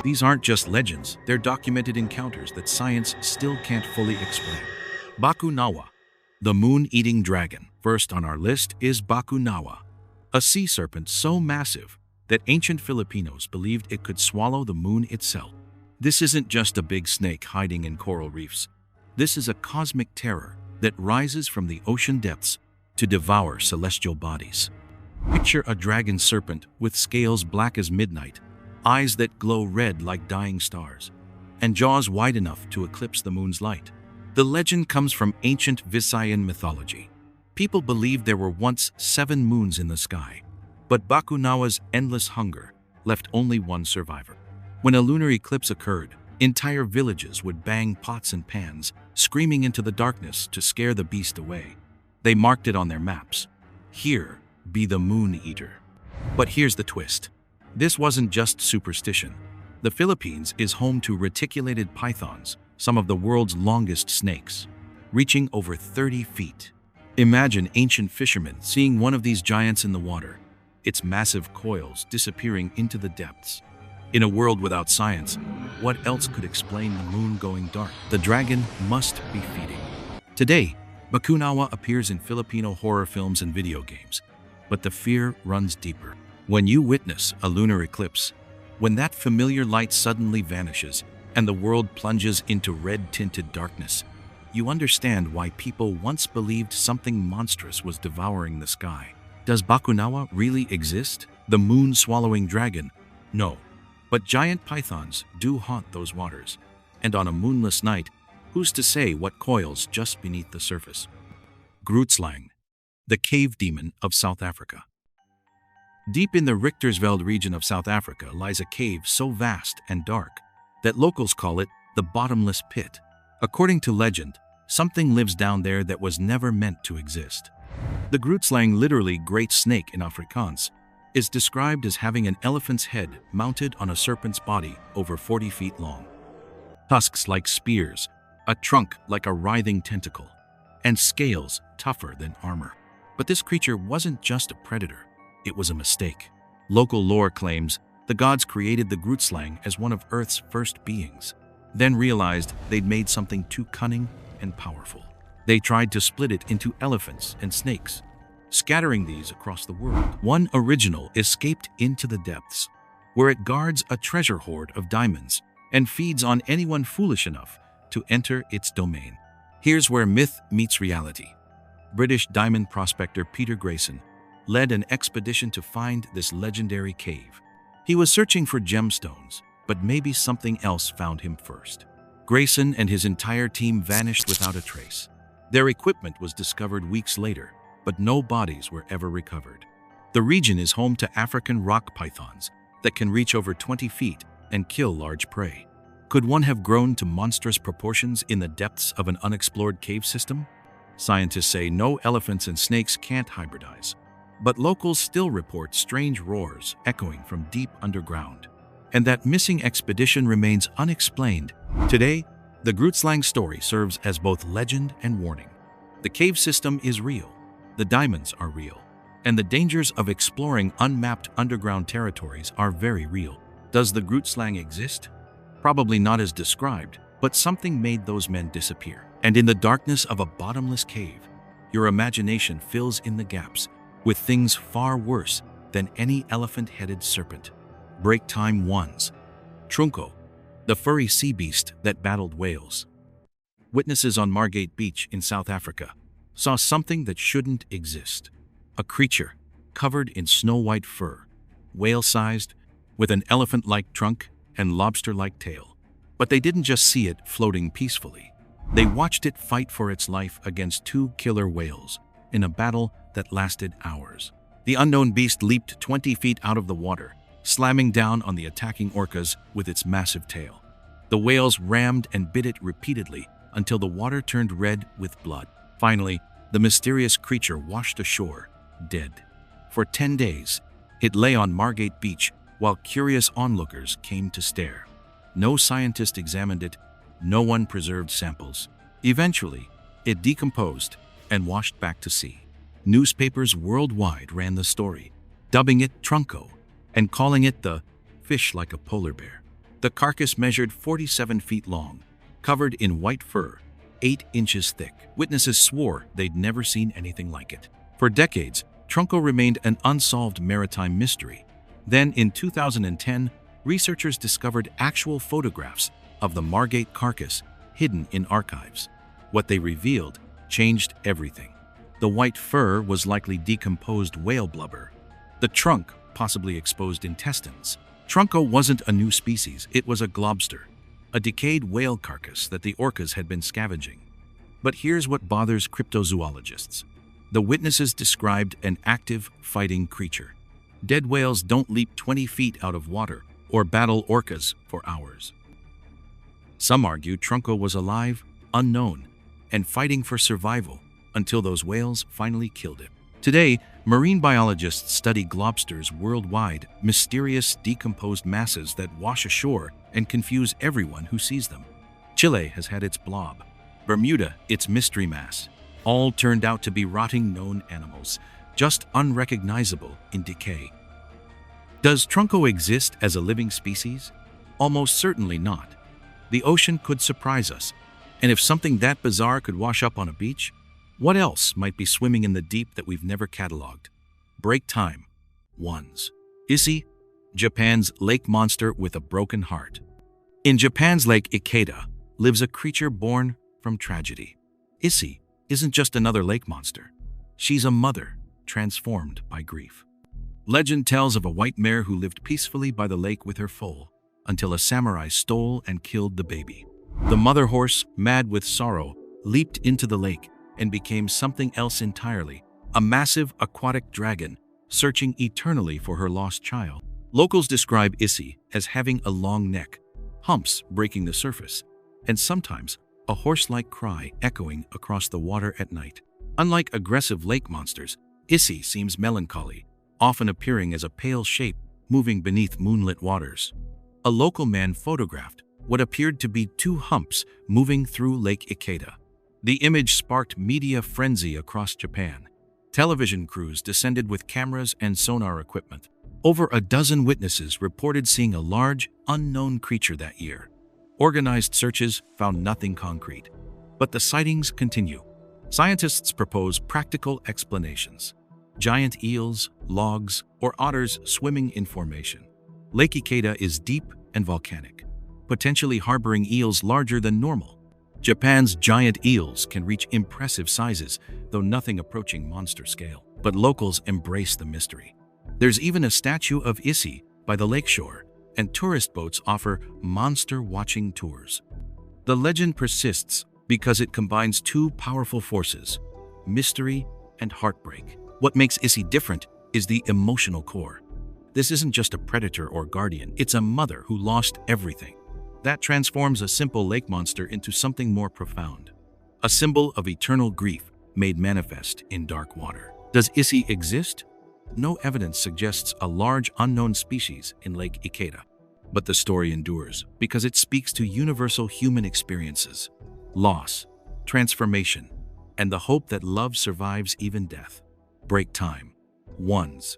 These aren't just legends, they're documented encounters that science still can't fully explain. Bakunawa, the moon-eating dragon. First on our list is Bakunawa, a sea serpent so massive that ancient Filipinos believed it could swallow the moon itself. This isn't just a big snake hiding in coral reefs. This is a cosmic terror that rises from the ocean depths to devour celestial bodies. Picture a dragon serpent with scales black as midnight, eyes that glow red like dying stars, and jaws wide enough to eclipse the moon's light. The legend comes from ancient Visayan mythology. People believed there were once 7 moons in the sky, but Bakunawa's endless hunger left only one survivor. When a lunar eclipse occurred, entire villages would bang pots and pans, screaming into the darkness to scare the beast away. They marked it on their maps. Here be the moon eater. But here's the twist. This wasn't just superstition. The Philippines is home to reticulated pythons, some of the world's longest snakes, reaching over 30 feet. Imagine ancient fishermen seeing one of these giants in the water, its massive coils disappearing into the depths. In a world without science, what else could explain the moon going dark? The dragon must be feeding. Today, Bakunawa appears in Filipino horror films and video games, but the fear runs deeper. When you witness a lunar eclipse, when that familiar light suddenly vanishes and the world plunges into red-tinted darkness, you understand why people once believed something monstrous was devouring the sky. Does Bakunawa really exist? The moon-swallowing dragon? No. But giant pythons do haunt those waters. And on a moonless night, who's to say what coils just beneath the surface? Grootslang, the cave demon of South Africa. Deep in the Richtersveld region of South Africa lies a cave so vast and dark that locals call it the bottomless pit. According to legend, something lives down there that was never meant to exist. The Grootslang, literally great snake in Afrikaans, is described as having an elephant's head mounted on a serpent's body over 40 feet long. Tusks like spears, a trunk like a writhing tentacle, and scales tougher than armor. But this creature wasn't just a predator, it was a mistake. Local lore claims the gods created the Grootslang as one of Earth's first beings, then realized they'd made something too cunning and powerful. They tried to split it into elephants and snakes, scattering these across the world. One original escaped into the depths, where it guards a treasure hoard of diamonds and feeds on anyone foolish enough to enter its domain. Here's where myth meets reality. British diamond prospector Peter Grayson led an expedition to find this legendary cave. He was searching for gemstones, but maybe something else found him first. Grayson and his entire team vanished without a trace. Their equipment was discovered weeks later, but no bodies were ever recovered. The region is home to African rock pythons that can reach over 20 feet and kill large prey. Could one have grown to monstrous proportions in the depths of an unexplored cave system? Scientists say no, elephants and snakes can't hybridize, but locals still report strange roars echoing from deep underground. And that missing expedition remains unexplained. Today, the Grootslang story serves as both legend and warning. The cave system is real, the diamonds are real, and the dangers of exploring unmapped underground territories are very real. Does the Grootslang exist? Probably not as described, but something made those men disappear. And in the darkness of a bottomless cave, your imagination fills in the gaps with things far worse than any elephant-headed serpent. Break time ones. Trunco, the furry sea beast that battled whales. Witnesses on Margate Beach in South Africa saw something that shouldn't exist. A creature covered in snow-white fur, whale-sized, with an elephant-like trunk and lobster-like tail. But they didn't just see it floating peacefully. They watched it fight for its life against 2 killer whales in a battle that lasted hours. The unknown beast leaped 20 feet out of the water, slamming down on the attacking orcas with its massive tail. The whales rammed and bit it repeatedly until the water turned red with blood. Finally, the mysterious creature washed ashore, dead. For 10 days, it lay on Margate Beach while curious onlookers came to stare. No scientist examined it, no one preserved samples. Eventually, it decomposed and washed back to sea. Newspapers worldwide ran the story, dubbing it Trunco and calling it the fish like a polar bear. The carcass measured 47 feet long, covered in white fur, 8 inches thick. Witnesses swore they'd never seen anything like it. For decades, Trunco remained an unsolved maritime mystery. Then, in 2010, researchers discovered actual photographs of the Margate carcass hidden in archives. What they revealed changed everything. The white fur was likely decomposed whale blubber. The trunk, possibly exposed intestines. Trunco wasn't a new species, it was a globster, a decayed whale carcass that the orcas had been scavenging. But here's what bothers cryptozoologists. The witnesses described an active, fighting creature. Dead whales don't leap 20 feet out of water or battle orcas for hours. Some argue Trunco was alive, unknown, and fighting for survival until those whales finally killed him. Today, marine biologists study globsters worldwide, mysterious decomposed masses that wash ashore and confuse everyone who sees them. Chile has had its blob, Bermuda its mystery mass. All turned out to be rotting known animals, just unrecognizable in decay. Does Trunco exist as a living species? Almost certainly not. The ocean could surprise us, and if something that bizarre could wash up on a beach, what else might be swimming in the deep that we've never cataloged? Break time. Ones. Issei, Japan's lake monster with a broken heart. In Japan's Lake Ikeda lives a creature born from tragedy. Issei isn't just another lake monster. She's a mother transformed by grief. Legend tells of a white mare who lived peacefully by the lake with her foal until a samurai stole and killed the baby. The mother horse, mad with sorrow, leaped into the lake and became something else entirely, a massive aquatic dragon searching eternally for her lost child. Locals describe Issei as having a long neck, humps breaking the surface, and sometimes a horse-like cry echoing across the water at night. Unlike aggressive lake monsters, Issei seems melancholy, often appearing as a pale shape moving beneath moonlit waters. A local man photographed what appeared to be 2 humps moving through Lake Ikeda. The image sparked media frenzy across Japan. Television crews descended with cameras and sonar equipment. Over a dozen witnesses reported seeing a large, unknown creature that year. Organized searches found nothing concrete. But the sightings continue. Scientists propose practical explanations. Giant eels, logs, or otters swimming in formation. Lake Ikeda is deep and volcanic, potentially harboring eels larger than normal. Japan's giant eels can reach impressive sizes, though nothing approaching monster scale. But locals embrace the mystery. There's even a statue of Issei by the lakeshore, and tourist boats offer monster-watching tours. The legend persists because it combines 2 powerful forces, mystery and heartbreak. What makes Issei different is the emotional core. This isn't just a predator or guardian, it's a mother who lost everything. That transforms a simple lake monster into something more profound. A symbol of eternal grief made manifest in dark water. Does Issei exist? No evidence suggests a large unknown species in Lake Ikeda. But the story endures because it speaks to universal human experiences, loss, transformation, and the hope that love survives even death. Break time. Ones.